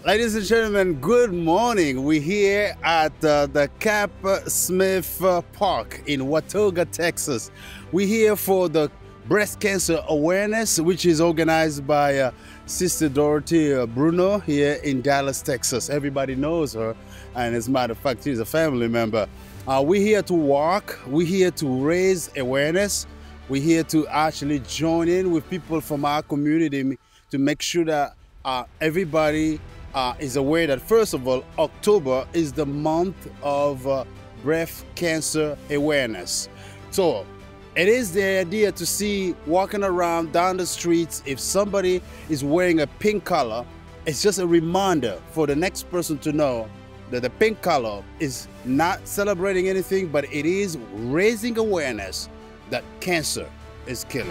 Ladies and gentlemen, good morning. We're here at the Cap Smith Park in Watauga, Texas. We're here for the breast cancer awareness, which is organized by Sister Dorothy Bruno here in Dallas, Texas. Everybody knows her, and as a matter of fact, she's a family member. We're here to walk. We're here to raise awareness. We're here to actually join in with people from our community to make sure that everybody is aware that, first of all, October is the month of breast cancer awareness. So it is the idea to see walking around down the streets, if somebody is wearing a pink color, it's just a reminder for the next person to know that the pink color is not celebrating anything, but it is raising awareness that cancer is killing.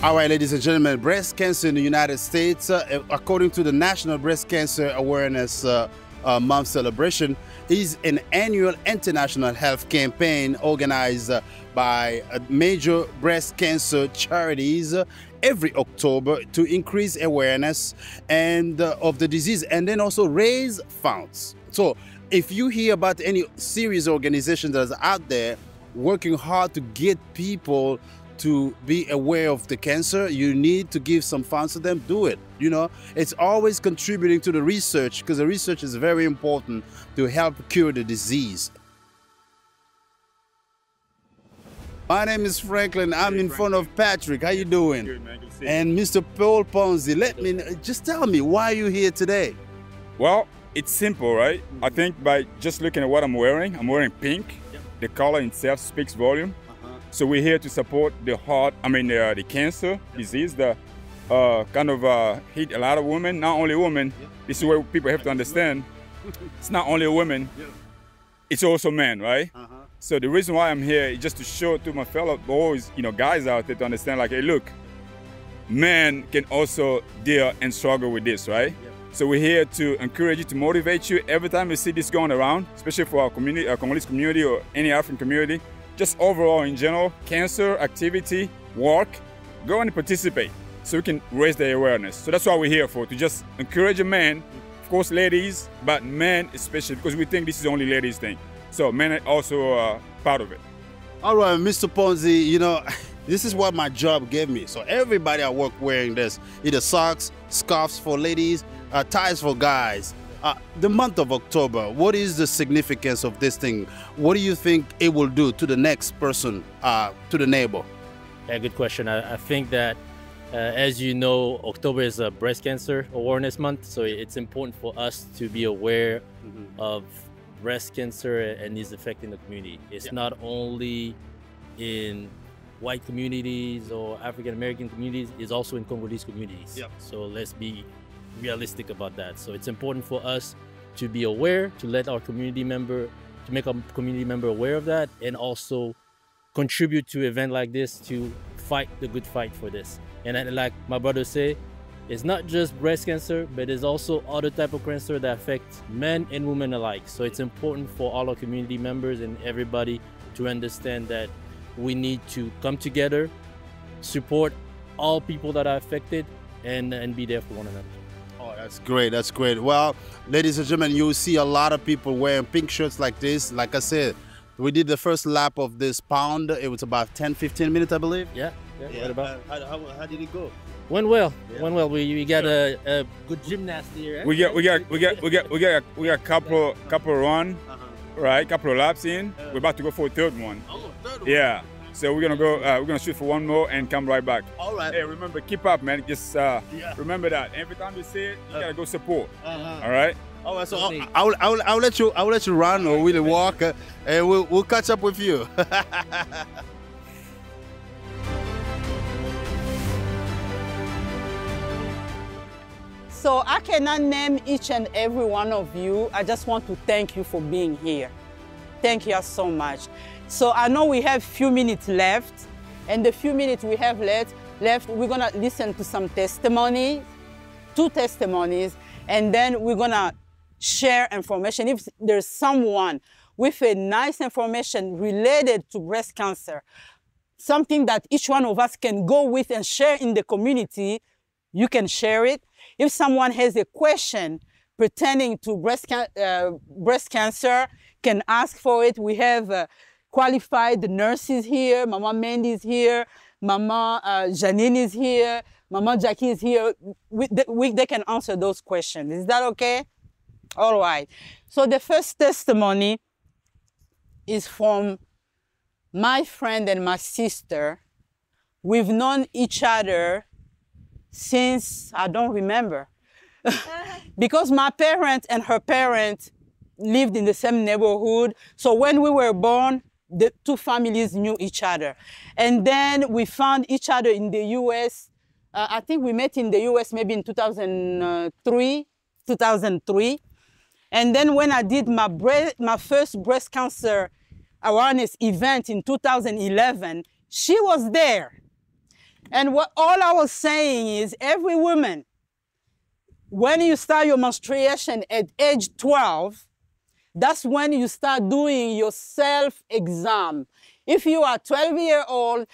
All right, ladies and gentlemen, breast cancer in the United States, according to the National Breast Cancer Awareness Month celebration, is an annual international health campaign organized by major breast cancer charities every October to increase awareness and of the disease, and then also raise funds. So if you hear about any serious organization that's out there working hard to get people to be aware of the cancer, you need to give some funds to them. Do it. You know, it's always contributing to the research, because the research is very important to help cure the disease. My name is Franklin. I'm in front of Patrick. How you doing? Good, man. Good to see you. And Mr. Paul Ponzi. Let me just tell me, why are you here today? Well, it's simple, right? I think by just looking at what I'm wearing pink. Yep. The color itself speaks volume. So we're here to support the the cancer disease that kind of hit a lot of women, not only women. Yep. This is where people have to understand. It's not only women, yep. It's also men, right? So the reason why I'm here is just to show to my fellow boys, guys out there, to understand, like, hey, look, men can also deal and struggle with this, right? Yep. So we're here to encourage you, to motivate you. Every time you see this going around, especially for our community, our Congolese community or any African community, just overall in general, cancer, activity, work, go and participate so we can raise the awareness. So that's what we're here for, to just encourage a man, of course ladies, but men especially, because we think this is only ladies' thing. So men are also part of it. All right, Mr. Ponzi, this is what my job gave me. So everybody at work wearing this, either socks, scarves for ladies, ties for guys. The month of October, what is the significance of this thing? What do you think it will do to the next person, to the neighbor? Yeah, good question. I think that, as you know, October is a breast cancer awareness month, so it's important for us to be aware of breast cancer and its effect in the community. It's not only in white communities or African American communities, it's also in Congolese communities. Yep. So let's be realistic about that. So it's important for us to be aware, to let our community member, to make our community member aware of that, and also contribute to an event like this to fight the good fight for this. And like my brother say, it's not just breast cancer, but there's also other type of cancer that affects men and women alike. So it's important for all our community members and everybody to understand that we need to come together, support all people that are affected, and be there for one another. Oh, that's great. That's great. Well, ladies and gentlemen, you'll see a lot of people wearing pink shirts like this. Like I said, we did the first lap of this pound. It was about 10-15 minutes, I believe. Yeah. Right about. How did it go? Went well. Yeah. Went well. We got a good gymnast here. Eh? We got a couple run, right? Couple of laps in. We're about to go for a third one. Oh, third one. Yeah. So we're gonna go. We're gonna shoot for one more and come right back. All right. Hey, remember, keep up, man. Just remember that every time you see it, you gotta go support. All right. All right. So I'll let you run or we'll walk, and we'll catch up with you. So I cannot name each and every one of you. I just want to thank you for being here. Thank you so much. So I know we have few minutes left, and the few minutes we have left, we're gonna listen to some testimonies, 2 testimonies, and then we're gonna share information. If there's someone with a nice information related to breast cancer, something that each one of us can go with and share in the community, you can share it. If someone has a question pertaining to breast cancer, can ask for it. We have qualified nurses here. Mama Mandy is here. Mama Janine is here. Mama Jackie is here. They can answer those questions. Is that okay? All right. So the first testimony is from my friend and my sister. We've known each other since I don't remember. Because my parents and her parents lived in the same neighborhood. So when we were born, the two families knew each other. And then we found each other in the US. I think we met in the US maybe in 2003. And then when I did my first breast cancer awareness event in 2011, she was there. And all I was saying is, every woman, when you start your menstruation at age 12, that's when you start doing your self-exam. If you are 12-year-old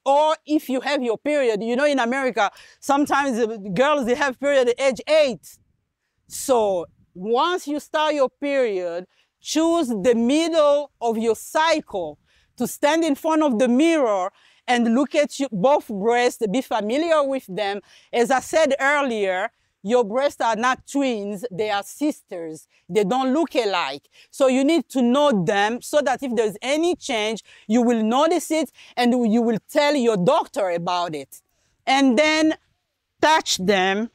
or if you have your period, you know, in America, sometimes girls, they have period at age 8. So once you start your period, choose the middle of your cycle to stand in front of the mirror and look at both breasts, be familiar with them. As I said earlier, your breasts are not twins, they are sisters. They don't look alike. So you need to know them so that if there's any change, you will notice it and you will tell your doctor about it. And then touch them,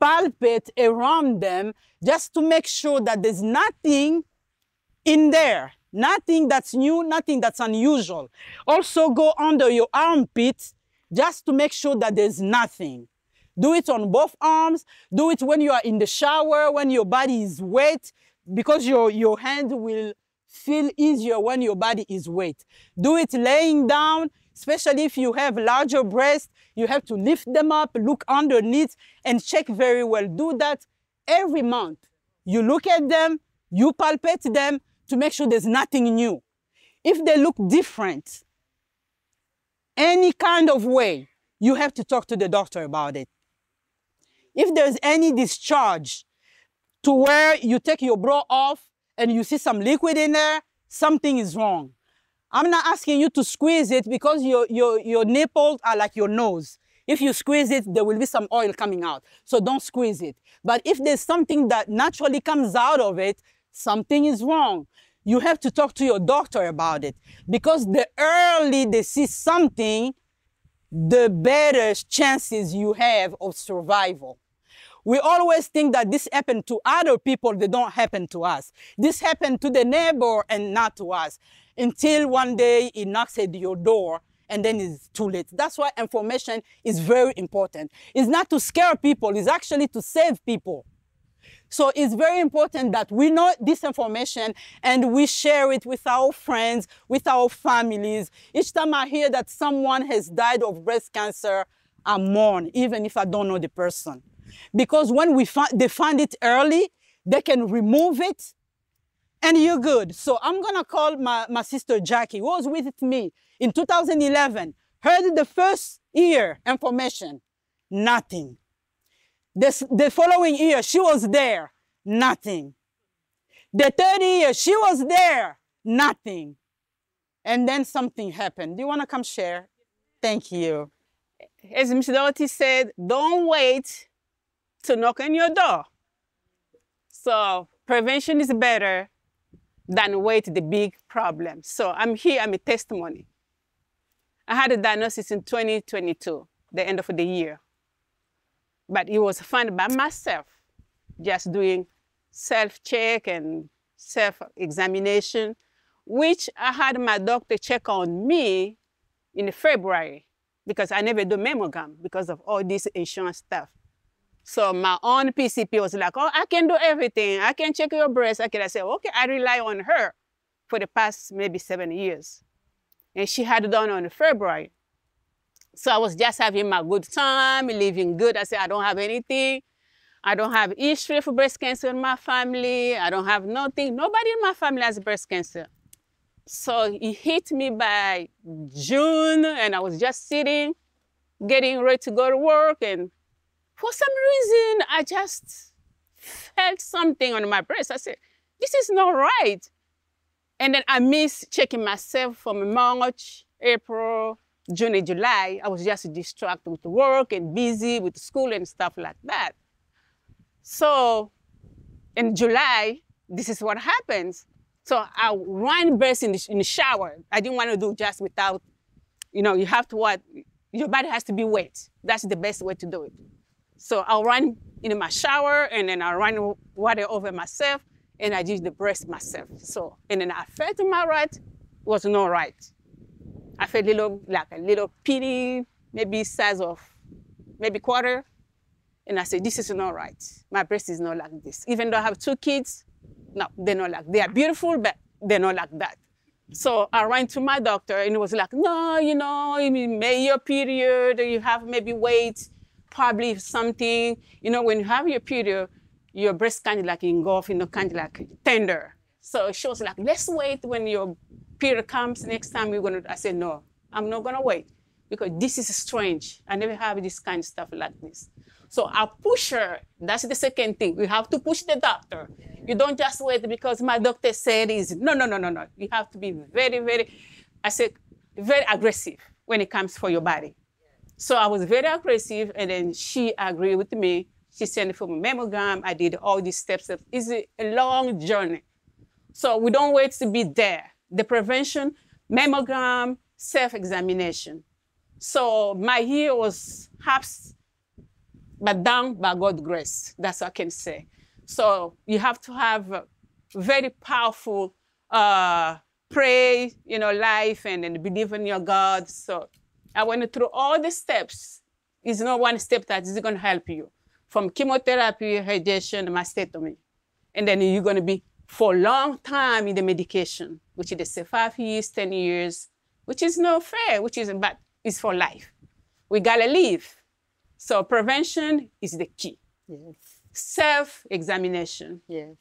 palpate around them, just to make sure that there's nothing in there. Nothing that's new, nothing that's unusual. Also go under your armpit just to make sure that there's nothing. Do it on both arms. Do it when you are in the shower, when your body is wet, because your hand will feel easier when your body is wet. Do it laying down, especially if you have larger breasts. You have to lift them up, look underneath, and check very well. Do that every month. You look at them, you palpate them, to make sure there's nothing new. If they look different, any kind of way, you have to talk to the doctor about it. If there's any discharge to where you take your bra off and you see some liquid in there, something is wrong. I'm not asking you to squeeze it because your nipples are like your nose. If you squeeze it, there will be some oil coming out. So don't squeeze it. But if there's something that naturally comes out of it, something is wrong. You have to talk to your doctor about it, because the early they see something, the better chances you have of survival. We always think that this happened to other people, they don't happen to us. This happened to the neighbor and not to us, until one day it knocks at your door and then it's too late. That's why information is very important. It's not to scare people, it's actually to save people. So it's very important that we know this information and we share it with our friends, with our families. Each time I hear that someone has died of breast cancer, I mourn, even if I don't know the person. Because when they find it early, they can remove it and you're good. So I'm gonna call my sister Jackie, who was with me in 2011, heard the first year information, nothing. The following year, she was there, nothing. The third year, she was there, nothing. And then something happened. Do you want to come share? Thank you. As Ms. Dorothy said, don't wait to knock on your door. So prevention is better than wait the big problem. So I'm here, I'm a testimony. I had a diagnosis in 2022, the end of the year. But it was found by myself, just doing self-check and self-examination, which I had my doctor check on me in February, because I never do mammogram because of all this insurance stuff. So my own PCP was like, oh, I can do everything. I can check your breast. I said, okay, I rely on her for the past maybe 7 years. And she had it done on February. So I was just having my good time, living good. I said, I don't have anything. I don't have history for breast cancer in my family. I don't have nothing. Nobody in my family has breast cancer. So it hit me by June, and I was just sitting, getting ready to go to work, and for some reason, I just felt something on my breast. I said, this is not right. And then I missed checking myself from March, April, June, and July. I was just distracted with work and busy with school and stuff like that. So in July, this is what happens. So I ran burst in the shower. I didn't want to do just without, you have to what? Your body has to be wet. That's the best way to do it. So I ran in my shower, and then I ran water over myself, and I did the breast myself. So, and then I felt my right was not right. I felt like a little pity, maybe size of maybe quarter. And I said, this is not right. My breast is not like this. Even though I have 2 kids, no, they're not like, they are beautiful, but they're not like that. So I ran to my doctor, and it was like, no, your period, you have maybe weight, probably something. When you have your period, your breast kind of like engulfed, kind of like tender. So she was like, let's wait when your period comes next time we're gonna, I said, no, I'm not gonna wait, because this is strange. I never have this kind of stuff like this. So I push her. That's the second thing. We have to push the doctor. You don't just wait because my doctor said is no. You have to be very, very, very aggressive when it comes for your body. So I was very aggressive, and then she agreed with me. She sent it for my mammogram. I did all these steps. It's a long journey. So we don't wait to be there. The prevention, mammogram, self-examination. So my year was half, but done by God's grace. That's what I can say. So you have to have a very powerful pray, life, and then believe in your God. So I went through all the steps. It's not one step that is going to help you. From chemotherapy, radiation, mastectomy. And then you're going to be for a long time in the medication, which is they say 5 years, 10 years, which is not fair, but it's for life. We got to live. So prevention is the key. Yes. Self-examination. Yes.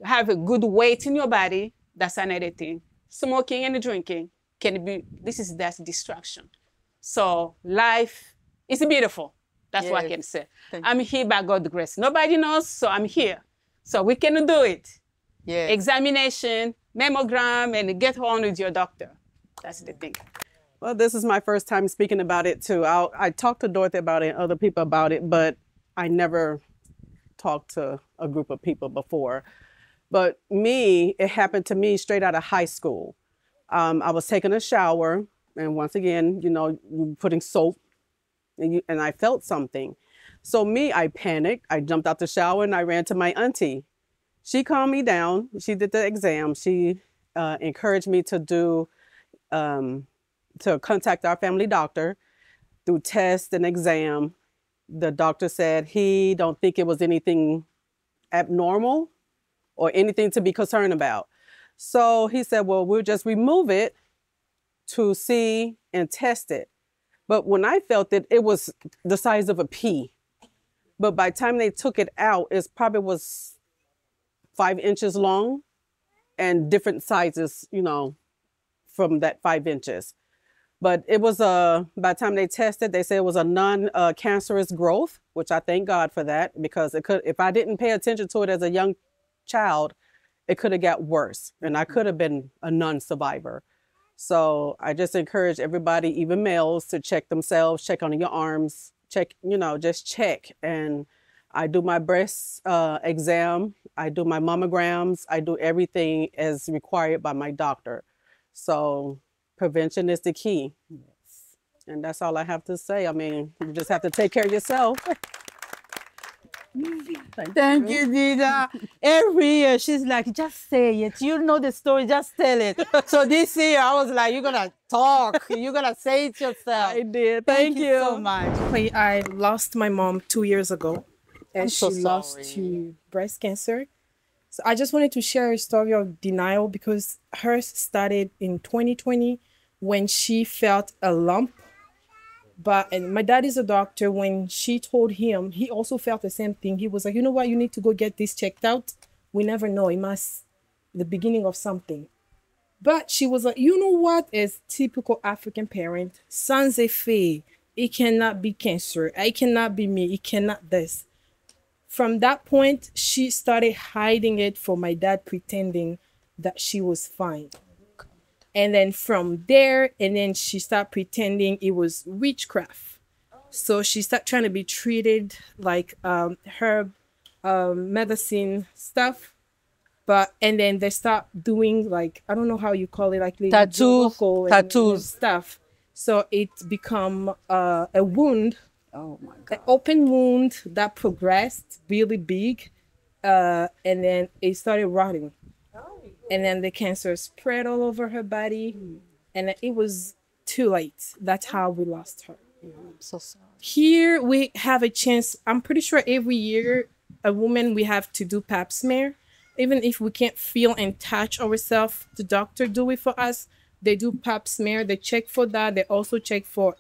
Have a good weight in your body. That's another thing. Smoking and drinking that's distraction. So life is beautiful. That's what I can say. I'm here by God's grace. Nobody knows, so I'm here. So we can do it. Yes. Examination, mammogram, and get on with your doctor. That's the thing. Well, this is my first time speaking about it too. I talked to Dorothy about it and other people about it, but I never talked to a group of people before. But it happened to me straight out of high school. I was taking a shower, and once again, you putting soap, and I felt something. So I panicked. I jumped out the shower, and I ran to my auntie. She calmed me down. She did the exam. She encouraged me to contact our family doctor, do tests and exam. The doctor said he don't think it was anything abnormal or anything to be concerned about. So he said, well, we'll just remove it to see and test it. But when I felt it, it was the size of a pea. But by the time they took it out, it probably was 5 inches long and different sizes, from that 5 inches. But it was by the time they tested, they said it was a non-cancerous growth, which I thank God for that, because if I didn't pay attention to it as a young child, it could have got worse, and I could have been a non-survivor. So I just encourage everybody, even males, to check themselves, check on your arms, check, just check. And I do my breast exam, I do my mammograms, I do everything as required by my doctor. So prevention is the key. Yes. And that's all I have to say. I mean, you just have to take care of yourself. Thank you, Dida. Every year, she's like, just say it. You know the story, just tell it. So this year, I was like, you're going to talk. You're going to say it yourself. I did. Thank you so much. I lost my mom 2 years ago, and so she lost to breast cancer. So I just wanted to share a story of denial, because hers started in 2020 when she felt a lump. And my dad is a doctor. When she told him, he also felt the same thing. He was like, you know what, you need to go get this checked out. We never know. It must be the beginning of something. But she was like, you know what? As typical African parent, sans effet, it cannot be cancer. It cannot be me. It cannot this. From that point, she started hiding it for my dad, pretending that she was fine. And then from there, and then she started pretending it was witchcraft. So she started trying to be treated like herb medicine stuff. But and then they start doing like, I don't know how you call it, like tattoos stuff. So it become a wound. Oh my An open wound that progressed really big, and then it started rotting. And then the cancer spread all over her body, and it was too late. That's how we lost her. I'm so sorry. Here we have a chance. I'm pretty sure every year, a woman, we have to do pap smear. Even if we can't feel and touch ourselves, the doctor do it for us. They do pap smear. They check for that. They also check for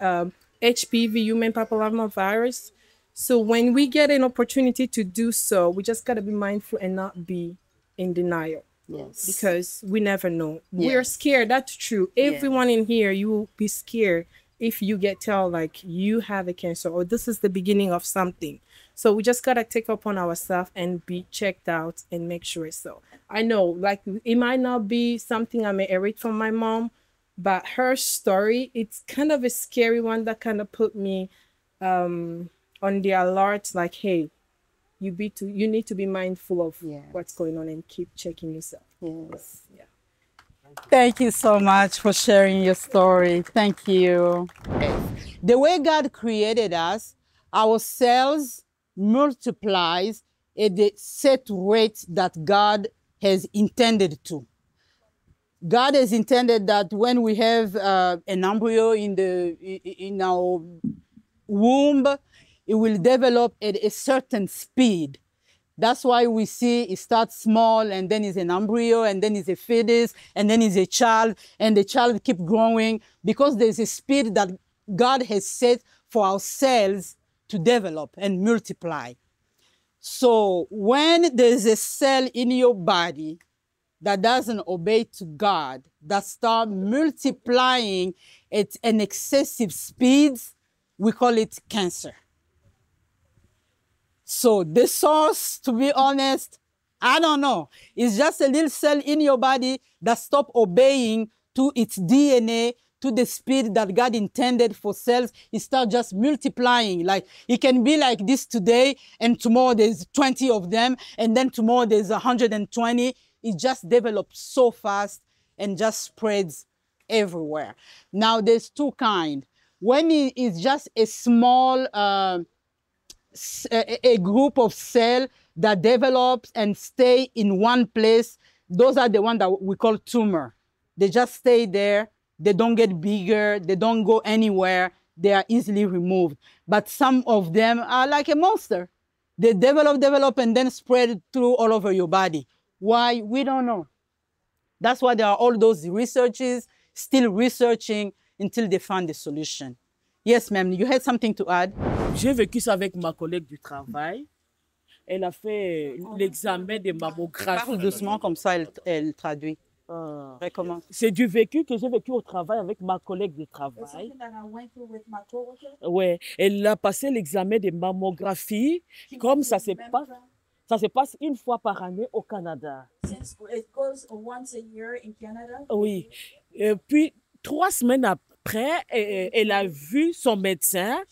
HPV, human papillomavirus. So when we get an opportunity to do so, we just gotta be mindful and not be in denial. Yes. Because we never know. Yes. We're scared. That's true. Everyone in here, you will be scared if you get told like you have a cancer or this is the beginning of something. So we just gotta take upon ourselves and be checked out and make sure. So I know like it might not be something I may inherit from my mom, but her story, it's kind of a scary one that kind of put me on the alert, like, hey, you need to be mindful of what's going on and keep checking yourself. Yes. Yeah. Thank you so much for sharing your story. Thank you. The way God created us, our cells multiplies at the set rate that God has intended to. God has intended that when we have an embryo in our womb, it will develop at a certain speed. That's why we see it starts small, and then it's an embryo, and then it's a fetus, and then it's a child, and the child keeps growing, because there's a speed that God has set for our cells to develop and multiply. So when there's a cell in your body that doesn't obey to God, that starts multiplying at an excessive speed, we call it cancer. So the source, to be honest, I don't know. It's just a little cell in your body that stops obeying to its DNA, to the speed that God intended for cells. It starts just multiplying. Like it can be like this today, and tomorrow there's 20 of them, and then tomorrow there's 120. It just develops so fast and just spreads everywhere. Now there's two kinds. When it is just a small a group of cells that develops and stay in one place, those are the ones that we call tumor. They just stay there. They don't get bigger. They don't go anywhere. They are easily removed. But some of them are like a monster. They develop, and then spread through all over your body. Why? We don't know. That's why there are all those researchers still researching until they find the solution. Yes, ma'am, you had something to add? J'ai vécu ça avec ma collègue du travail. Elle a fait l'examen de mammographie. Parle doucement, comme ça elle traduit. C'est du vécu que j'ai vécu au travail avec ma collègue de travail. Ouais, elle a passé l'examen de mammographie comme ça se passe une fois par année au Canada. Oui. Et puis 3 semaines après, elle a vu son médecin.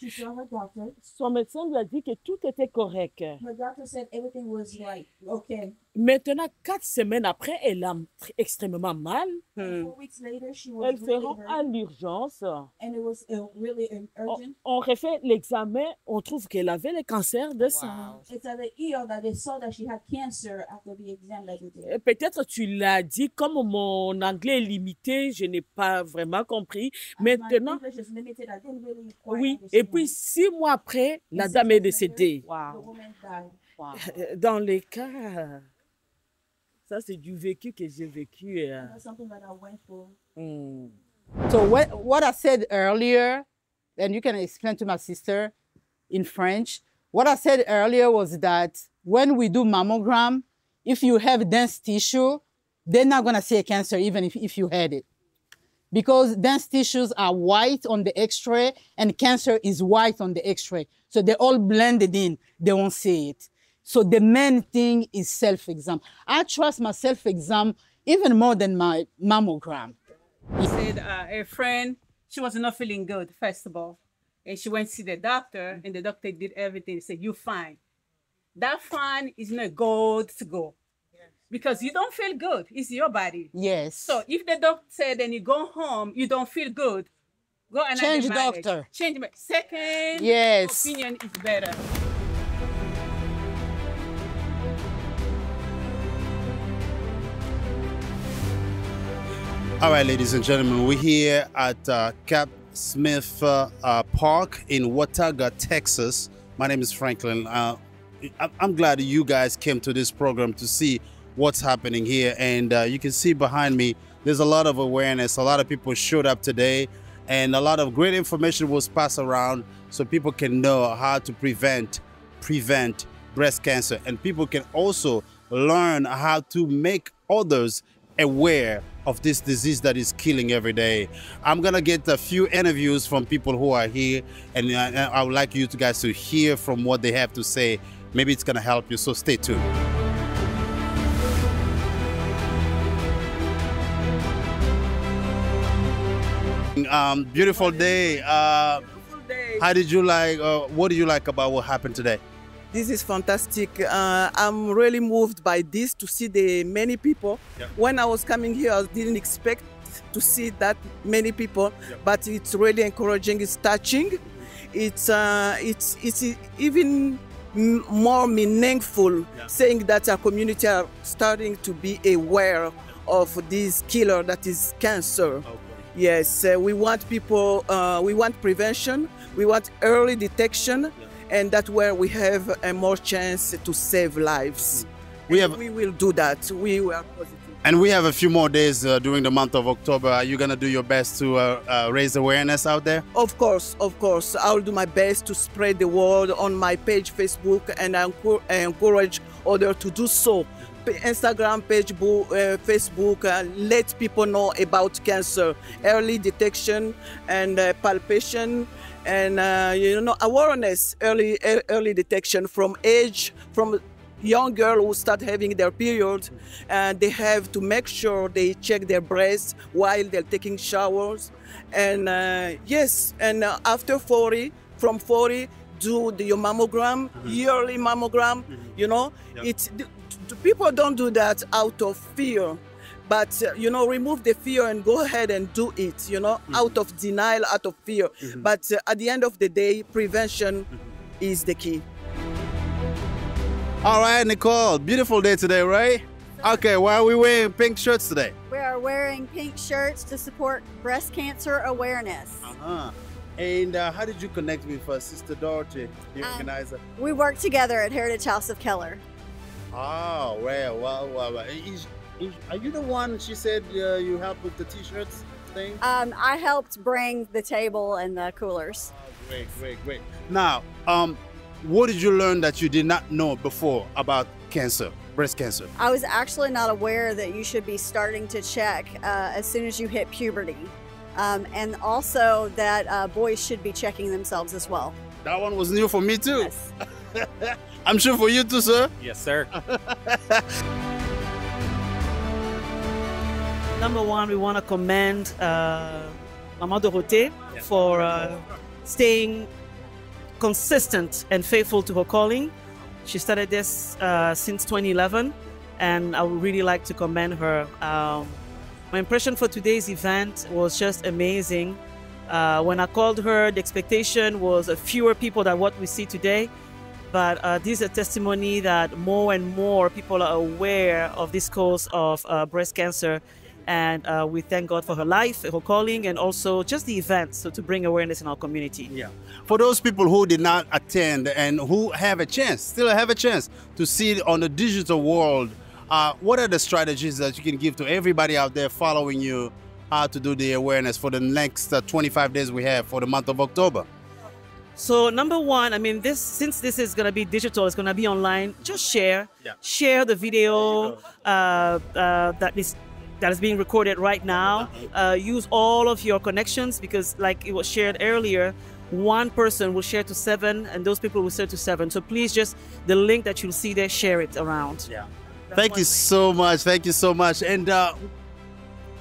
Son médecin lui a dit que tout était correct. Maintenant, 4 semaines après, elle a extrêmement mal. Elle se rend à l'urgence. On refait l'examen, on trouve qu'elle avait le cancer de sang. Peut-être tu l'as dit, comme mon anglais est limité, je n'ai pas vraiment compris. Maintenant, oui. Et puis 6 mois après, la dame est décédée. Dans les cas, ça c'est du vécu que j'ai vécu. So what I said earlier, and you can explain to my sister in French, what I said earlier was that when we do mammogram, if you have dense tissue, they're not gonna see a cancer even if you had it. Because dense tissues are white on the x-ray and cancer is white on the x-ray. So they're all blended in, they won't see it. So the main thing is self-exam. I trust my self-exam even more than my mammogram. He said a friend, she was not feeling good, first of all. And she went to see the doctor, and the doctor did everything. He said, you're fine. That fine is not good to go. Because you don't feel good. It's your body. Yes. So if the doctor said, and you go home, you don't feel good, go and change doctor. Change. Second yes. opinion is better. All right, ladies and gentlemen, we're here at Cap Smith Park in Watauga, Texas. My name is Franklin. I'm glad you guys came to this program to see what's happening here. And you can see behind me, there's a lot of awareness. A lot of people showed up today, and a lot of great information was passed around so people can know how to prevent breast cancer. And people can also learn how to make others aware of this disease that is killing every day. I'm gonna get a few interviews from people who are here, and I would like you guys to hear from what they have to say. Maybe it's gonna help you, so stay tuned. Beautiful day. Beautiful day. How did you like, what did you like about what happened today? This is fantastic. I'm really moved by this, to see the many people. Yeah. When I was coming here, I didn't expect to see that many people, Yeah. but it's really encouraging. It's touching. It's even more meaningful, Yeah. saying that our community are starting to be aware of this killer that is cancer. Okay. Yes, we want people, we want prevention, we want early detection, and that's where we have a more chance to save lives. We will do that. We are positive. And we have a few more days during the month of October. Are you gonna do your best to raise awareness out there? Of course, of course. I will do my best to spread the word on my page, Facebook, and I encourage others to do so. Instagram page, Facebook, let people know about cancer, early detection and palpation, and awareness, early detection from young girl who start having their period, and they have to make sure they check their breasts while they're taking showers, and yes, and after 40, from 40, do your mammogram, yearly mammogram. You know, people don't do that out of fear, but remove the fear and go ahead and do it, out of denial, out of fear. But at the end of the day, prevention is the key. All right, Nicole, beautiful day today, right? Okay, why are we wearing pink shirts today? We are wearing pink shirts to support breast cancer awareness. And how did you connect with Sister Dorothy, the organizer? We work together at Heritage House of Keller. Oh, well. Are you the one she said you helped with the t-shirts thing? I helped bring the table and the coolers. Oh, great. Now, what did you learn that you did not know before about cancer, breast cancer? I was actually not aware that you should be starting to check as soon as you hit puberty. And also that boys should be checking themselves as well. That one was new for me too. Yes. I'm sure for you too, sir. Yes, sir. Number one, we want to commend Maman Dorothée for staying consistent and faithful to her calling. She started this since 2011, and I would really like to commend her. My impression for today's event was just amazing. When I called her, the expectation was fewer people than what we see today. But this is a testimony that more and more people are aware of this cause of breast cancer. And we thank God for her life, her calling, and also just the event, so to bring awareness in our community. Yeah. For those people who did not attend and who have a chance, still have a chance to see it on the digital world, what are the strategies that you can give to everybody out there following you, how to do the awareness for the next 25 days we have for the month of October? So number one, I mean, since this is going to be digital, it's going to be online, just share. Share the video that is being recorded right now. Use all of your connections, because like it was shared earlier, one person will share to 7 and those people will share to 7. So please just, the link that you'll see there, share it around. Yeah. Thank you so much. Thank you so much. And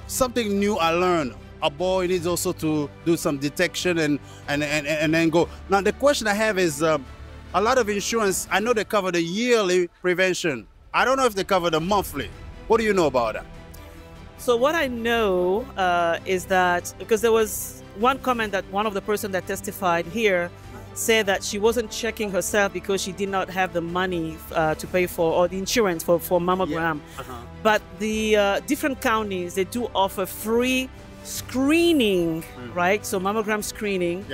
something new I learned. A boy needs also to do some detection and then go. Now the question I have is, a lot of insurance, I know they cover the yearly prevention. I don't know if they cover the monthly. What do you know about that? So what I know is that, because there was one comment that one of the person that testified here said that she wasn't checking herself because she did not have the money to pay for, or the insurance for mammogram. But the different counties, they do offer free screening, right? So mammogram screening.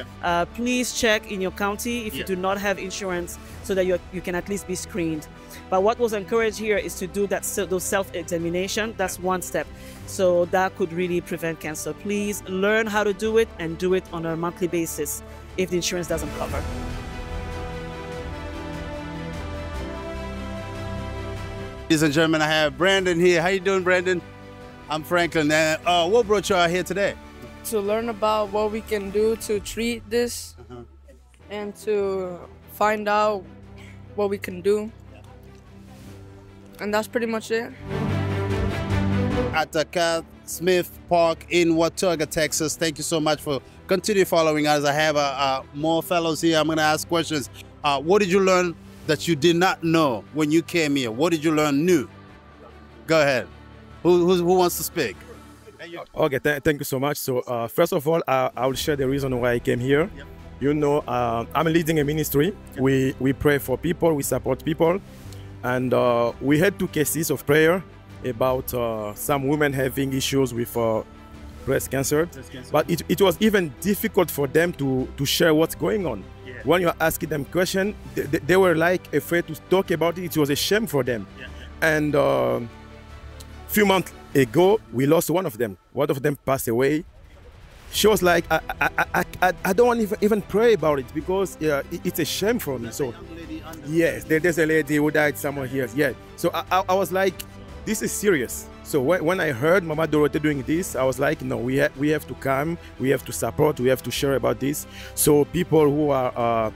Please check in your county if you do not have insurance, so that you can at least be screened. But what was encouraged here is to do that, those self-examination. That's one step. So that could really prevent cancer. Please learn how to do it, and do it on a monthly basis if the insurance doesn't cover. Ladies and gentlemen, I have Brandon here. How you doing, Brandon? I'm Franklin. What brought you out here today? To learn about what we can do to treat this, and to find out what we can do. And that's pretty much it. At the Cat Smith Park in Watauga, Texas. Thank you so much for continue following us. I have more fellows here. I'm going to ask questions. What did you learn that you did not know when you came here? What did you learn new? Go ahead. Who wants to speak? Okay, thank you so much. So first of all, I will share the reason why I came here. You know, I'm leading a ministry. We pray for people, we support people. And we had 2 cases of prayer about some women having issues with breast cancer. But it was even difficult for them to share what's going on. When you're asking them questions, they were like afraid to talk about it. It was a shame for them. And few months ago, we lost one of them. One of them passed away. She was like, I don't want to even pray about it, because it's a shame for me. So yes, there's a lady who died somewhere here. Yeah. So I was like, this is serious. So when I heard Mama Dorothy doing this, I was like, no, we have to come, we have to support, we have to share about this. So people who are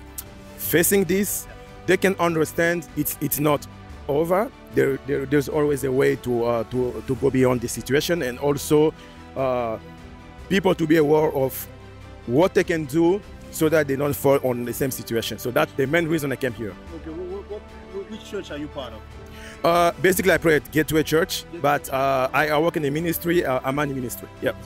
facing this, they can understand it's not over. There's always a way to go beyond the situation, and also people to be aware of what they can do so that they don't fall on the same situation. So that's the main reason I came here. Okay, which church are you part of? Basically, I pray at Gateway Church, but I work in a ministry, Amani ministry. Yep.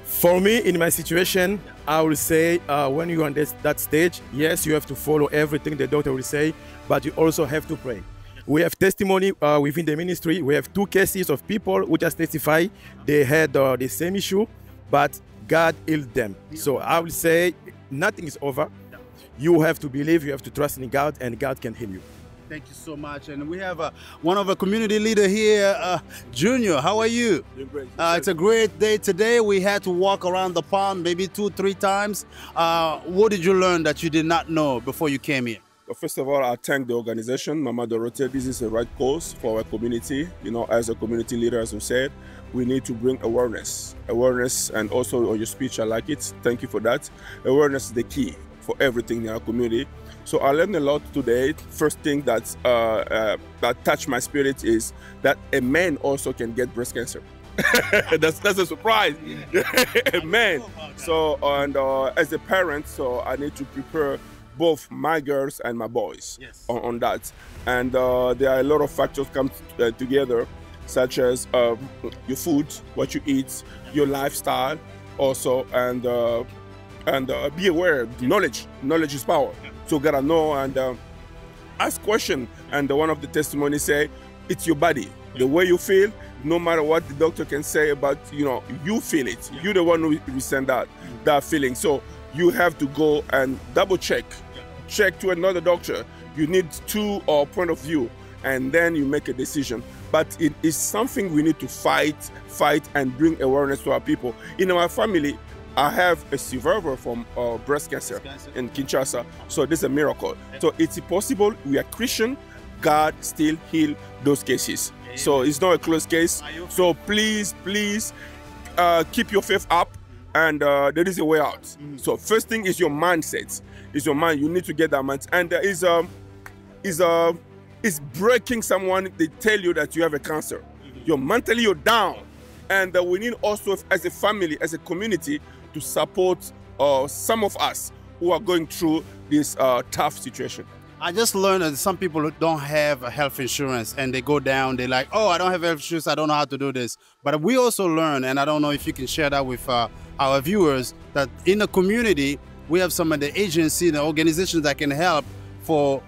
For me, in my situation, I will say when you're on that stage, yes, you have to follow everything the doctor will say, but you also have to pray. We have testimony within the ministry. We have 2 cases of people who just testify they had the same issue, but God healed them. So I will say nothing is over. You have to believe, you have to trust in God, and God can heal you. Thank you so much. And we have one of the community leader here, Junior. How are you? Doing great. It's a great day today. We had to walk around the pond maybe 2-3 times. What did you learn that you did not know before you came here? Well, first of all, I thank the organization, Mama Dorothy. This is the right cause for our community. You know, as a community leader, as we said, we need to bring awareness. Awareness, and also on your speech, I like it. Thank you for that. Awareness is the key for everything in our community. So I learned a lot today. First thing that touched my spirit is that a man also can get breast cancer. that's a surprise. A man. So, and as a parent, so I need to prepare both my girls and my boys on that. And there are a lot of factors come together, such as your food, what you eat, your lifestyle also, and be aware. Knowledge is power. So you gotta know and ask questions. And one of the testimonies say, it's your body. The way you feel, no matter what the doctor can say about, you feel it. You're the one who send that feeling. So you have to go and double check to another doctor. You need 2 point of view, and then you make a decision. But it is something we need to fight and bring awareness to our people. In our family, I have a survivor from breast cancer in Kinshasa. So this is a miracle. So it's possible. We are Christian. God still heal those cases. So it's not a closed case. So please, please keep your faith up, and there is a way out. So first thing is your mindset. Is your mind. You need to get that mindset. And there is breaking someone. They tell you that you have a cancer. You're mentally you're down, and we need also as a family, as a community, to support some of us who are going through this tough situation. I just learned that some people don't have health insurance and they go down, they're like, oh, I don't have health insurance, I don't know how to do this. But we also learn, and I don't know if you can share that with our viewers, that in the community, we have some of the agencies, the organizations that can help for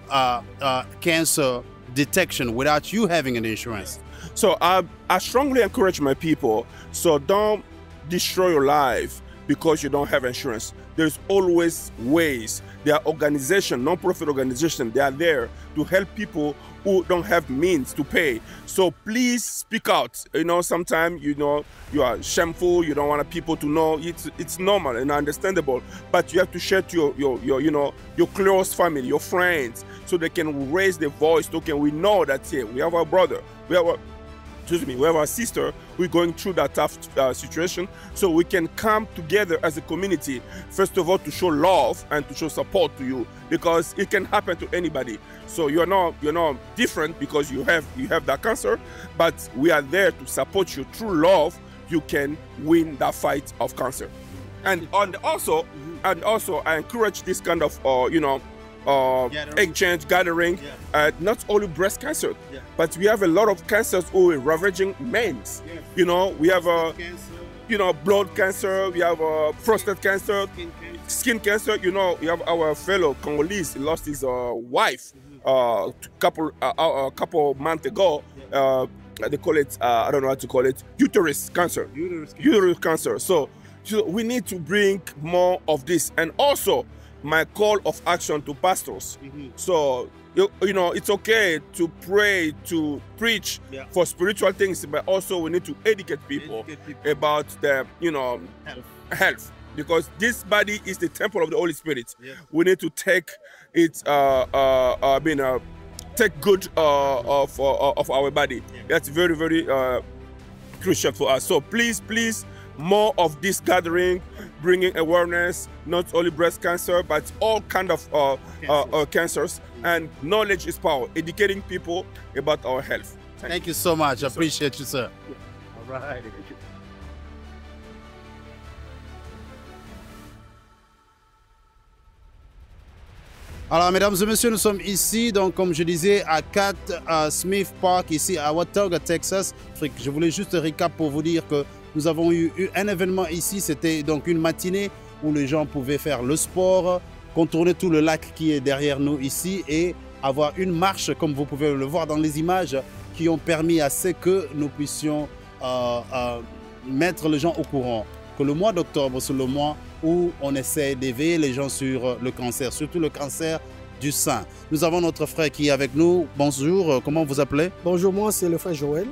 cancer detection without you having an insurance. So I strongly encourage my people, so don't destroy your life because you don't have insurance. There's always ways. There are organizations, non-profit organizations, they are there to help people who don't have means to pay. So please speak out. You know, sometimes, you know, you are shameful, you don't want people to know. It's normal and understandable, but you have to share to your close family, your friends, so they can raise their voice. Okay, we know that here we have our brother, we have our sister, we're going through that tough situation, so we can come together as a community, first of all, to show love and to show support to you, because it can happen to anybody. So you're not different because you have that cancer, but we are there to support you. Through love, you can win that fight of cancer. And also, I encourage this kind of exchange, gathering, not only breast cancer, but we have a lot of cancers who are ravaging men. You know, we have blood cancer, we have prostate cancer, skin cancer. You know, we have our fellow Congolese lost his wife a couple months ago. They call it, I don't know how to call it, uterus cancer. Uterus cancer. So we need to bring more of this, and also my call of action to pastors. So, you know, it's okay to pray, to preach for spiritual things, but also we need to educate people about the, health. Because this body is the temple of the Holy Spirit. We need to take it, take good of our body. That's very, very crucial for us. So please, please, more of this gathering, bringing awareness, not only breast cancer, but all kind of cancers. And knowledge is power, educating people about our health. Thank you so much. I appreciate you, sir. All right. Alors, mesdames et messieurs, nous sommes ici, donc comme je disais, à 4 Smith Park, ici à Watauga, Texas. Je voulais juste récap pour vous dire que nous avons eu un événement ici. C'était donc une matinée où les gens pouvaient faire le sport, contourner tout le lac qui est derrière nous ici et avoir une marche, comme vous pouvez le voir dans les images, qui ont permis à ce que nous puissions mettre les gens au courant que le mois d'octobre, c'est le mois où on essaie d'éveiller les gens sur le cancer, surtout le cancer du sein. Nous avons notre frère qui est avec nous. Bonjour, comment vous appelez? Bonjour, moi c'est le frère Joël.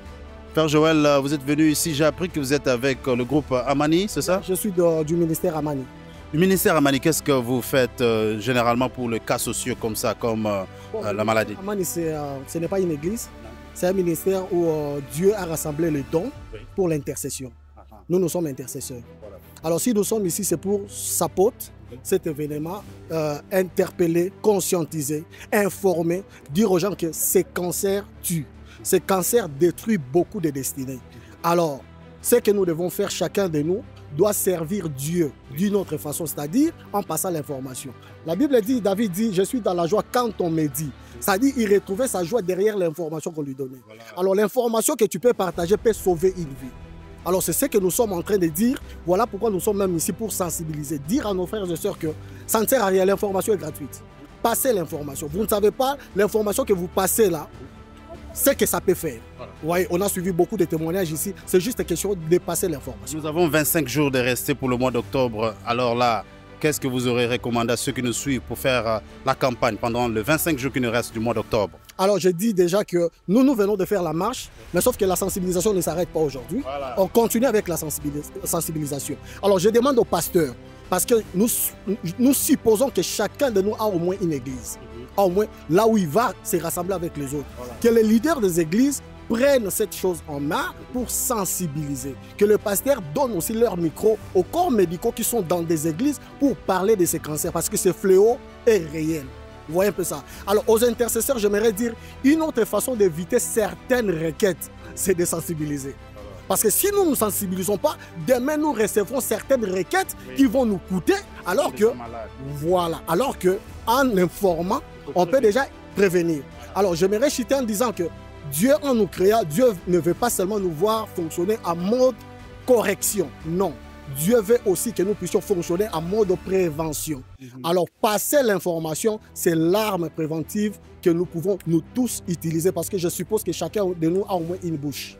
Frère Joël, vous êtes venu ici, j'ai appris que vous êtes avec le groupe Amani, c'est ça? Je suis du ministère Amani. Du ministère Amani, qu'est-ce que vous faites généralement pour les cas sociaux comme ça, comme la maladie? Amani, ce n'est pas une église, c'est un ministère où Dieu a rassemblé les dons pour l'intercession. Nous sommes intercesseurs. Voilà. Alors si nous sommes ici, c'est pour s'apporter cet événement, interpeller, conscientiser, informer, dire aux gens que ces cancers tuent. Ces cancers détruisent beaucoup de destinées. Alors, ce que nous devons faire, chacun de nous, doit servir Dieu d'une autre façon, c'est-à-dire en passant l'information. La Bible dit, David dit, je suis dans la joie quand on me dit. C'est-à-dire il retrouvait sa joie derrière l'information qu'on lui donnait. Voilà. Alors l'information que tu peux partager peut sauver une vie. Alors c'est ce que nous sommes en train de dire. Voilà pourquoi nous sommes même ici pour sensibiliser. Dire à nos frères et sœurs que ça ne sert à rien, l'information est gratuite. Passez l'information. Vous ne savez pas l'information que vous passez là, c'est que ça peut faire. Voilà. Ouais, on a suivi beaucoup de témoignages ici. C'est juste une question de passer l'information. Nous avons 25 jours de rester pour le mois d'octobre. Alors là, qu'est-ce que vous aurez recommandé à ceux qui nous suivent pour faire la campagne pendant les 25 jours qui nous restent du mois d'octobre? Alors, je dis déjà que nous venons de faire la marche, mais sauf que la sensibilisation ne s'arrête pas aujourd'hui. Voilà. On continue avec la sensibilisation. Alors, je demande aux pasteurs, parce que nous supposons que chacun de nous a au moins une église. Au moins, là où il va, c'est rassembler avec les autres. Voilà. Que les leaders des églises prennent cette chose en main pour sensibiliser. Que le pasteur donne aussi leur micro aux corps médicaux qui sont dans des églises pour parler de ces cancers, parce que ce fléau est réel. Vous voyez un peu ça. Alors, aux intercesseurs, j'aimerais dire, une autre façon d'éviter certaines requêtes, c'est de sensibiliser. Parce que si nous ne nous sensibilisons pas, demain nous recevrons certaines requêtes qui vont nous coûter, alors que, voilà, alors que en informant, on peut déjà prévenir. Alors, j'aimerais chuter en disant que Dieu, en nous créant, Dieu ne veut pas seulement nous voir fonctionner en mode correction, non. Dieu veut aussi que nous puissions fonctionner en mode prévention. Alors, passer l'information, c'est l'arme préventive que nous pouvons nous tous utiliser, parce que je suppose que chacun de nous a au moins une bouche.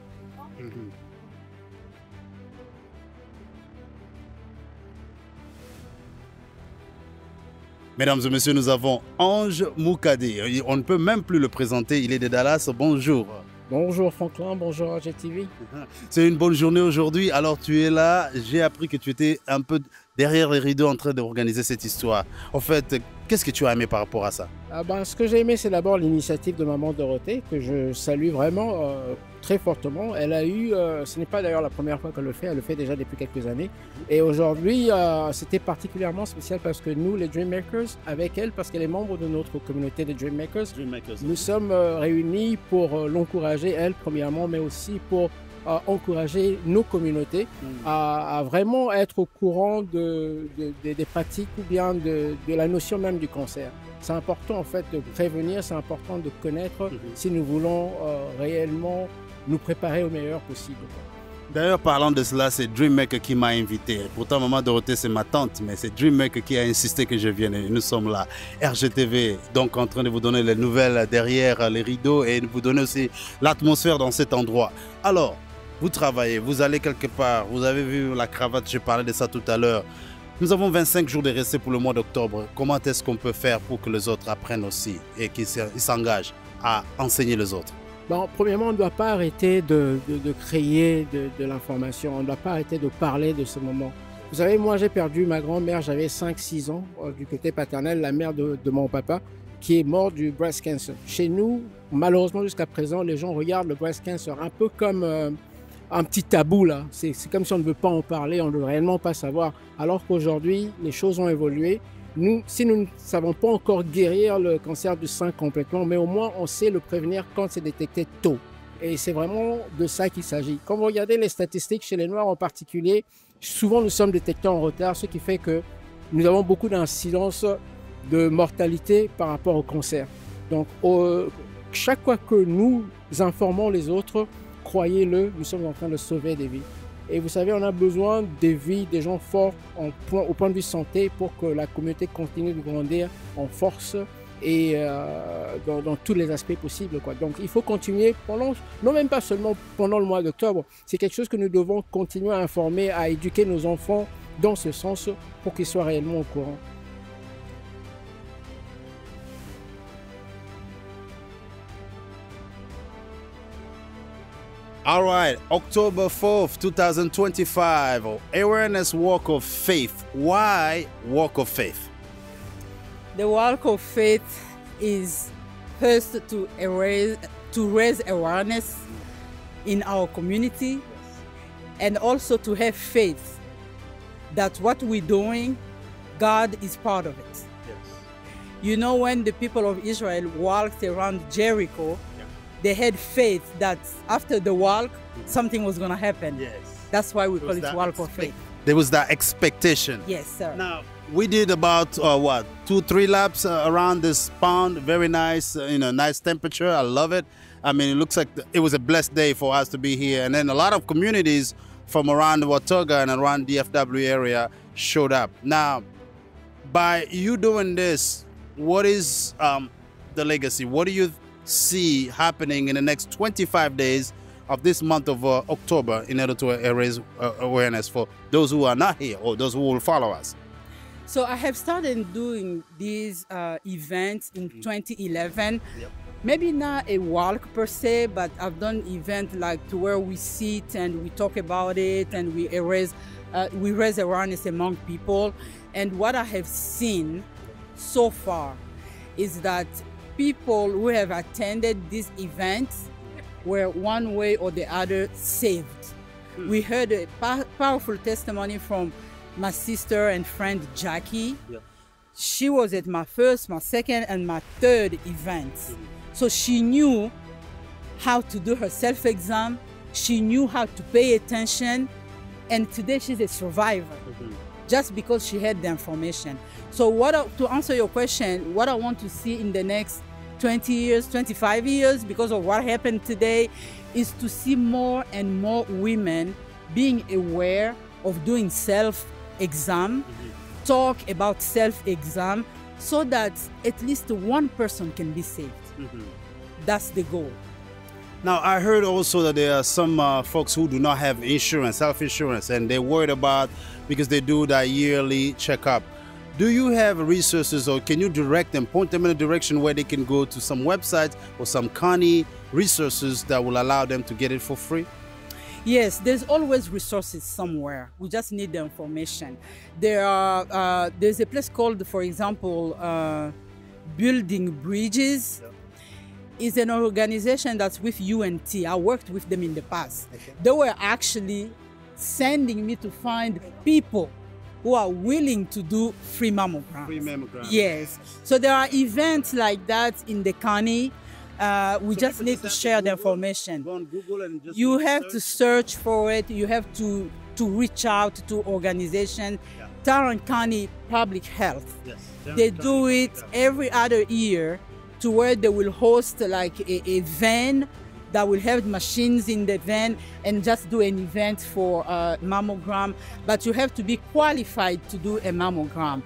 Mesdames et messieurs, nous avons Ange Moukadé. On ne peut même plus le présenter, il est de Dallas. Bonjour. Bonjour Franklin, bonjour RGTV. C'est une bonne journée aujourd'hui. Alors tu es là, j'ai appris que tu étais un peu derrière les rideaux en train d'organiser cette histoire. En fait, qu'est-ce que tu as aimé par rapport à ça? Ce que j'ai aimé, c'est d'abord l'initiative de maman Dorothée, que je salue vraiment très fortement. Elle a eu, ce n'est pas d'ailleurs la première fois qu'elle le fait, elle le fait déjà depuis quelques années. Et aujourd'hui, c'était particulièrement spécial parce que nous, les Dreammakers, avec elle, parce qu'elle est membre de notre communauté des Dreammakers, nous sommes réunis pour l'encourager, elle, premièrement, mais aussi pour encourager nos communautés à vraiment être au courant des pratiques ou bien de la notion même du cancer. C'est important en fait de prévenir, c'est important de connaître si nous voulons réellement nous préparer au meilleur possible. D'ailleurs, parlant de cela, c'est Dreammaker qui m'a invité. Pourtant, maman Dorothée, c'est ma tante, mais c'est Dreammaker qui a insisté que je vienne. Et nous sommes là, RGTV, donc en train de vous donner les nouvelles derrière les rideaux et de vous donner aussi l'atmosphère dans cet endroit. Alors, vous travaillez, vous allez quelque part, vous avez vu la cravate, je parlais de ça tout à l'heure. Nous avons 25 jours de recette pour le mois d'octobre. Comment est-ce qu'on peut faire pour que les autres apprennent aussi et qu'ils s'engagent à enseigner les autres? Bon, premièrement, on ne doit pas arrêter de créer de l'information. On ne doit pas arrêter de parler de ce moment. Vous savez, moi, j'ai perdu ma grand-mère, j'avais 5-6 ans, du côté paternel, la mère de mon papa, qui est morte du breast cancer. Chez nous, malheureusement, jusqu'à présent, les gens regardent le breast cancer un peu comme un petit tabou, là. C'est comme si on ne veut pas en parler, on ne veut réellement pas savoir. Alors qu'aujourd'hui, les choses ont évolué. Si nous ne savons pas encore guérir le cancer du sein complètement, mais au moins on sait le prévenir quand c'est détecté tôt. Et c'est vraiment de ça qu'il s'agit. Quand vous regardez les statistiques chez les Noirs en particulier, souvent nous sommes détectés en retard, ce qui fait que nous avons beaucoup d'incidence de mortalité par rapport au cancer. Donc chaque fois que nous informons les autres, croyez-le, nous sommes en train de sauver des vies. Et vous savez, on a besoin des vies, des gens forts au point de vue santé pour que la communauté continue de grandir en force et dans tous les aspects possibles, quoi. Donc il faut continuer non même pas seulement pendant le mois d'octobre, c'est quelque chose que nous devons continuer à informer, à éduquer nos enfants dans ce sens pour qu'ils soient réellement au courant. All right, October 4th, 2025, Awareness Walk of Faith. Why Walk of Faith? The walk of faith is first to raise awareness in our community and also to have faith that what we're doing, God is part of it. Yes. You know, when the people of Israel walked around Jericho, they had faith that after the walk, something was going to happen. Yes. That's why we call it walk of faith. There was that expectation. Yes, sir. Now, we did about, 2-3 laps around this pond. Very nice, nice temperature. I love it. I mean, it looks like it was a blessed day for us to be here. And then a lot of communities from around Watoga and around DFW area showed up. Now, by you doing this, what is the legacy? What do you see happening in the next 25 days of this month of October in order to raise awareness for those who are not here or those who will follow us? So I have started doing these events in 2011. Maybe not a walk per se, but I've done events like to where we sit and we talk about it and we raise awareness among people. And what I have seen so far is that people who have attended these events were one way or the other saved. We heard a powerful testimony from my sister and friend Jackie. She was at my first, my second, and my third events. So she knew how to do her self-exam. She knew how to pay attention. And today she's a survivor just because she had the information. So to answer your question, what I want to see in the next 20 years, 25 years, because of what happened today, is to see more and more women being aware of doing self-exam, talk about self-exam, so that at least one person can be saved. That's the goal. Now, I heard also that there are some folks who do not have insurance, self-insurance, and they're worried about because they do that yearly checkup. Do you have resources, or can you direct them, point them in a direction where they can go to some websites or some county resources that will allow them to get it for free? Yes, there's always resources somewhere. We just need the information. There's a place called, for example, Building Bridges. Is an organization that's with UNT. I worked with them in the past. They were actually sending me to find people who are willing to do free mammograms. Free mammograms. Yes. So there are events like that in the county. We just need to share the information. Go on Google and just you have to search for it. You have to reach out to organizations. Tarrant County Public Health. They do it every other year, to where they will host like a van that will have machines in the van and just do an event for mammogram. But you have to be qualified to do a mammogram.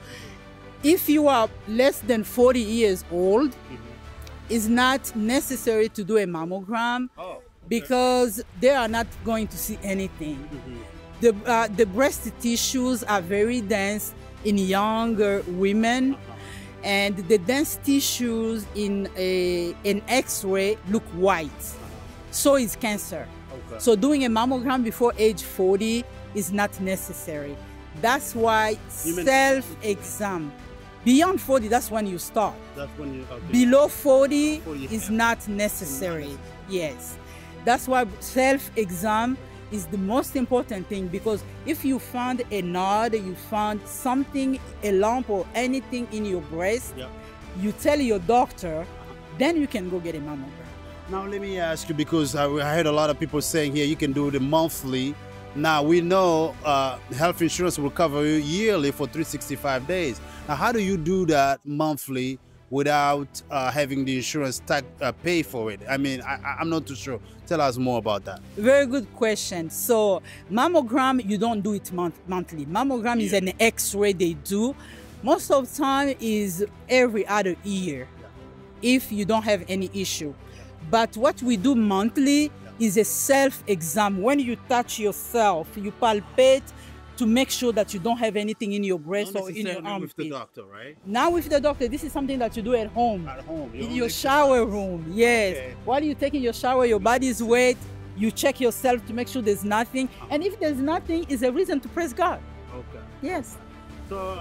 If you are less than 40 years old, it's not necessary to do a mammogram because they are not going to see anything. The breast tissues are very dense in younger women. And the dense tissues in an X-ray look white. So is cancer. So doing a mammogram before age 40 is not necessary. That's why self-exam. Beyond 40, that's when you start. That's when you, Below 40 is not necessary. Yes. That's why self-exam is the most important thing, because if you found a node, you found something, a lump or anything in your breast, you tell your doctor, then you can go get a mammogram. Now let me ask you, because I heard a lot of people saying here you can do the monthly. Now we know health insurance will cover you yearly for 365 days. Now how do you do that monthly without having the insurance pay for it? I mean, I'm not too sure. Tell us more about that. Very good question. So mammogram, you don't do it monthly. Mammogram is an X-ray they do. Most of the time is every other year if you don't have any issue. But what we do monthly is a self-exam. When you touch yourself, you palpate to make sure that you don't have anything in your breast or in your armpit. With the doctor, right? Now with the doctor, this is something that you do at home. At home. In your shower room, yes. Okay. While you're taking your shower, your body's weight, you check yourself to make sure there's nothing. And if there's nothing, it's a reason to praise God. Okay. Yes. So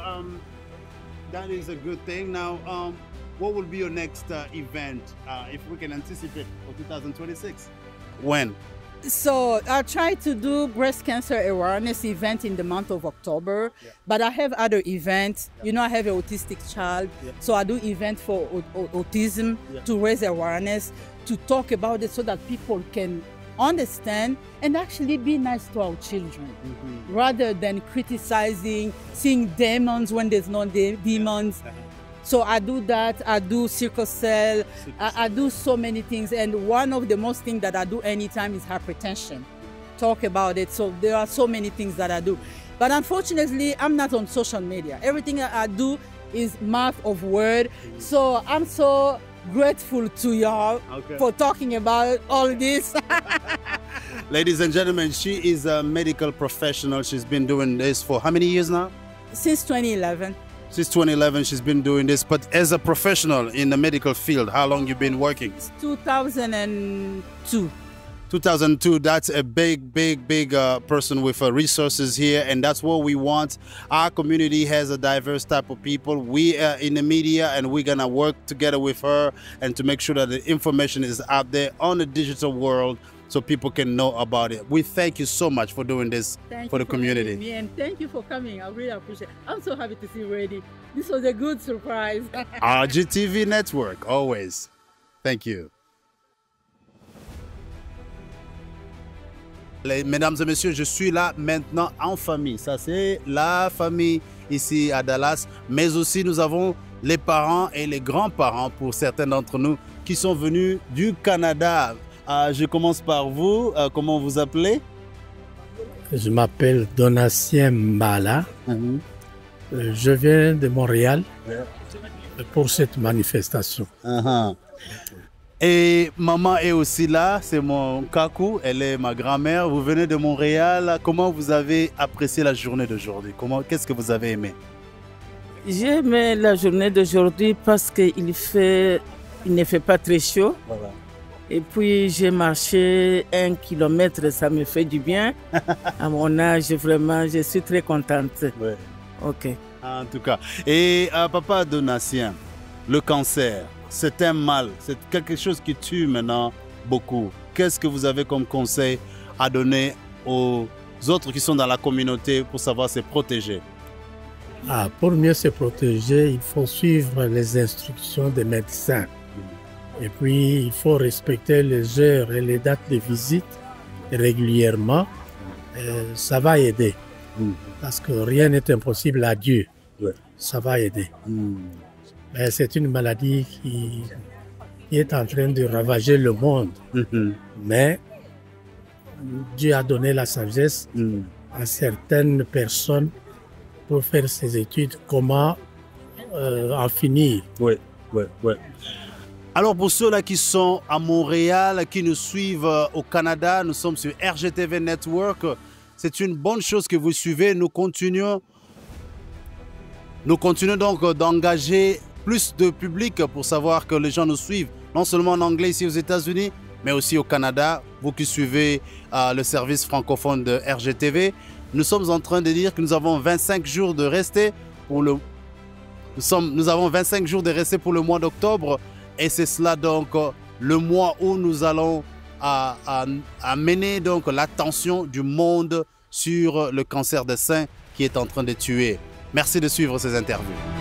that is a good thing. Now, what will be your next event, if we can anticipate, for 2026? When? So I try to do breast cancer awareness event in the month of October, but I have other events. You know, I have an autistic child, so I do events for autism to raise awareness, to talk about it so that people can understand and actually be nice to our children, rather than criticizing, seeing demons when there's no demons. So I do that, I do sickle cell, I do so many things. And one of the most things that I do anytime is hypertension. Talk about it. So there are so many things that I do. But unfortunately, I'm not on social media. Everything I do is mouth of word. So I'm so grateful to y'all for talking about all this. Ladies and gentlemen, she is a medical professional. She's been doing this for how many years now? Since 2011. Since 2011, she's been doing this. But as a professional in the medical field, how long you been working? 2002. 2002, that's a big person with resources here, and that's what we want. Our community has a diverse type of people. We are in the media, and we're gonna work together with her and to make sure that the information is out there on the digital world so people can know about it. We thank you so much for doing this for the community. Me, and thank you for coming. I really appreciate it. I'm so happy to see you ready. This was a good surprise. RGTV Network, always. Thank you. Mesdames et messieurs, je suis là maintenant en famille. Ça, c'est la famille ici à Dallas. Mais aussi, nous avons les parents et les grands-parents, pour certains d'entre nous, qui sont venus du Canada. Je commence par vous. Comment vous appelez? Je m'appelle Donatien Mbala. Je viens de Montréal pour cette manifestation. Et maman est aussi là, c'est mon kakou, elle est ma grand-mère. Vous venez de Montréal. Comment vous avez apprécié la journée d'aujourd'hui? Qu'est-ce que vous avez aimé? J'ai aimé la journée d'aujourd'hui parce qu'il ne fait pas très chaud. Voilà. Et puis j'ai marché 1 kilomètre, ça me fait du bien. À mon âge, vraiment, je suis très contente. Ouais. Ok. En tout cas. Et papa Donatien, le cancer, c'est un mal, c'est quelque chose qui tue maintenant beaucoup. Qu'est-ce que vous avez comme conseil à donner aux autres qui sont dans la communauté pour savoir se protéger? Pour mieux se protéger, il faut suivre les instructions des médecins. Et puis, il faut respecter les heures et les dates de visite régulièrement. Ça va aider. Parce que rien n'est impossible à Dieu. Ça va aider. C'est une maladie qui est en train de ravager le monde. Mais Dieu a donné la sagesse à certaines personnes pour faire ces études, comment en finir. Oui. Alors pour ceux-là qui sont à Montréal, qui nous suivent au Canada, nous sommes sur RGTV Network. C'est une bonne chose que vous suivez. Nous continuons donc d'engager plus de public pour savoir que les gens nous suivent, non seulement en anglais ici aux États-Unis, mais aussi au Canada. Vous qui suivez le service francophone de RGTV, nous sommes en train de dire que nous avons 25 jours de rester pour le... Nous avons 25 jours de rester pour le mois d'octobre, et c'est cela donc le mois où nous allons amener donc l'attention du monde sur le cancer des seins qui est en train de tuer. Merci de suivre ces interviews.